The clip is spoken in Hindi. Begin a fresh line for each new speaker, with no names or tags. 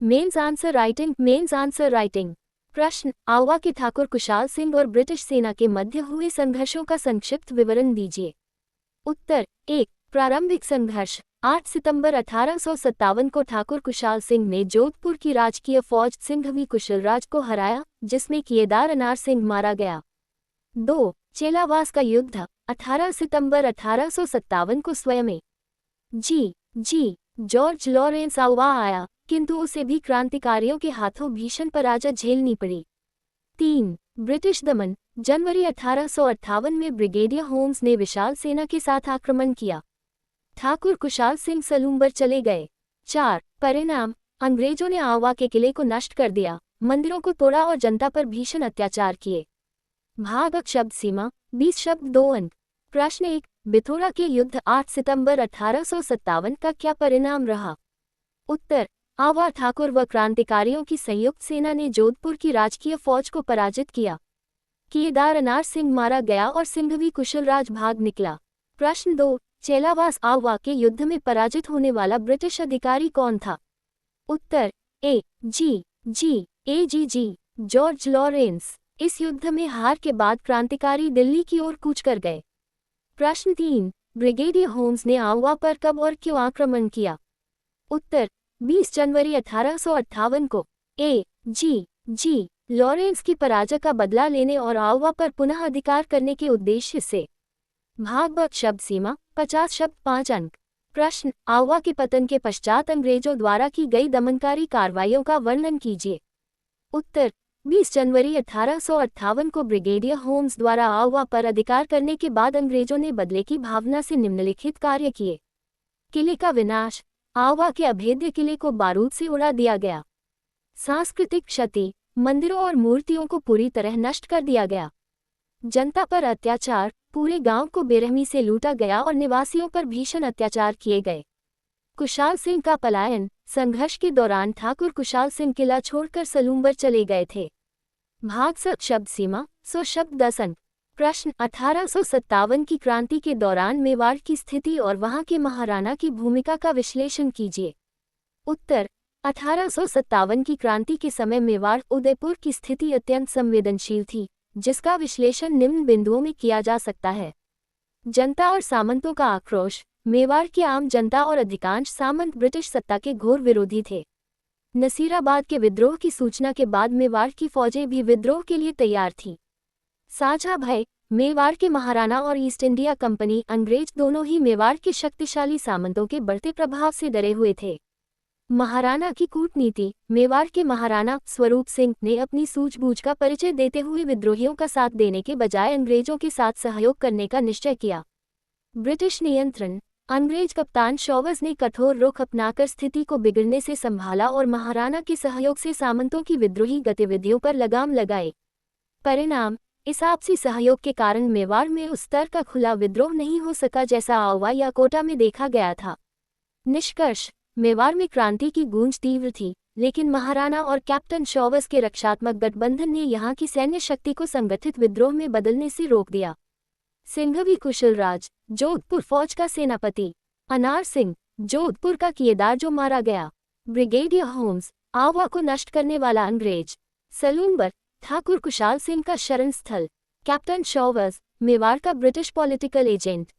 Mains answer writing. प्रश्न, आवा के ठाकुर कुशाल सिंह और ब्रिटिश सेना के मध्य हुए संघर्षों का संक्षिप्त विवरण दीजिए। उत्तर 1। प्रारंभिक संघर्ष 8 सितंबर 1857 को ठाकुर कुशाल सिंह ने जोधपुर की राजकीय फौज सिंघवी कुशलराज को हराया, जिसमें किएदार अनार सिंह मारा गया। 2। चेलावास का युद्ध 18 सितंबर 1857 को स्वयं जी जॉर्ज लॉरेंस आवा आया, किंतु उसे भी क्रांतिकारियों के हाथों भीषण पराजय झेलनी पड़ी। 3। ब्रिटिश दमन जनवरी 1858 में ब्रिगेडियर होम्स ने विशाल सेना के साथ आक्रमण किया। ठाकुर कुशाल सिंह सलूम्बर चले गए। 4। परिणाम, अंग्रेजों ने आवा के किले को नष्ट कर दिया, मंदिरों को तोड़ा और जनता पर भीषण अत्याचार किए। भाग शब्द सीमा 20 शब्द 2 अंक। प्रश्न 1। बिथोरा के युद्ध 8 सितंबर 1857 का क्या परिणाम रहा? उत्तर, आवा ठाकुर व क्रांतिकारियों की संयुक्त सेना ने जोधपुर की राजकीय फौज को पराजित किया। किएदार अनार सिंह मारा गया और सिंघवी कुशलराज भाग निकला। प्रश्न 2। चेलावास आवा के युद्ध में पराजित होने वाला ब्रिटिश अधिकारी कौन था? उत्तर ए जी जॉर्ज लॉरेंस। इस युद्ध में हार के बाद क्रांतिकारी दिल्ली की ओर कूच कर गए। प्रश्न 3। ब्रिगेडियर होम्स ने आवा पर कब और क्यों आक्रमण किया? उत्तर 20 जनवरी 1858 को। ए जी लॉरेंस की पराजय का बदला लेने और आवा पर पुनः अधिकार करने के उद्देश्य से। भाग शब्द सीमा 50 शब्द 5 अंक। प्रश्न, आवा के पतन के पश्चात अंग्रेजों द्वारा की गई दमनकारी कार्रवाइयों का वर्णन कीजिए। उत्तर 20 जनवरी 1858 को ब्रिगेडियर होम्स द्वारा आवा पर अधिकार करने के बाद अंग्रेजों ने बदले की भावना से निम्नलिखित कार्य किए। किले का विनाश, आवा के अभेद्य किले को बारूद से उड़ा दिया गया। सांस्कृतिक क्षति, मंदिरों और मूर्तियों को पूरी तरह नष्ट कर दिया गया। जनता पर अत्याचार, पूरे गांव को बेरहमी से लूटा गया और निवासियों पर भीषण अत्याचार किए गए। कुशाल सिंह का पलायन, संघर्ष के दौरान ठाकुर कुशाल सिंह किला छोड़कर सलूम्बर चले गए थे। भाग शब्द सीमा 100 शब्द 10 अंक। प्रश्न, 1857 की क्रांति के दौरान मेवाड़ की स्थिति और वहां के महाराणा की भूमिका का विश्लेषण कीजिए। उत्तर, 1857 की क्रांति के समय मेवाड़ उदयपुर की स्थिति अत्यंत संवेदनशील थी, जिसका विश्लेषण निम्न बिंदुओं में किया जा सकता है। जनता और सामंतों का आक्रोश, मेवाड़ की आम जनता और अधिकांश सामंत ब्रिटिश सत्ता के घोर विरोधी थे। नसीराबाद के विद्रोह की सूचना के बाद मेवाड़ की फौजें भी विद्रोह के लिए तैयार थीं। साझा भय, मेवाड़ के महाराणा और ईस्ट इंडिया कंपनी अंग्रेज दोनों ही मेवाड़ के शक्तिशाली सामंतों के बढ़ते प्रभाव से डरे हुए थे। महाराणा की कूटनीति, मेवाड़ के महाराणा स्वरूप सिंह ने अपनी सूझबूझ का परिचय देते हुए विद्रोहियों का साथ देने के बजाय अंग्रेजों के साथ सहयोग करने का निश्चय किया। ब्रिटिश नियंत्रण, अंग्रेज कप्तान शॉवर्स ने कठोर रुख अपनाकर स्थिति को बिगड़ने से संभाला और महाराणा के सहयोग से सामंतों की विद्रोही गतिविधियों पर लगाम लगाए। परिणाम, इस आपसी सहयोग के कारण मेवाड़ में उस स्तर का खुला विद्रोह नहीं हो सका जैसा आवा या कोटा में देखा गया था। निष्कर्ष, मेवाड़ में क्रांति की गूंज तीव्र थी, लेकिन महाराणा और कैप्टन शॉवर्स के रक्षात्मक गठबंधन ने यहाँ की सैन्य शक्ति को संगठित विद्रोह में बदलने से रोक दिया। सिंघवी कुशलराज, जोधपुर फौज का सेनापति। अनार सिंह, जोधपुर का किएदार जो मारा गया। ब्रिगेडियर होम्स, आवा को नष्ट करने वाला अंग्रेज। सलूम्बर, ठाकुर कुशाल सिंह का शरण स्थल। कैप्टन शॉवर्स, मेवाड़ का ब्रिटिश पॉलिटिकल एजेंट।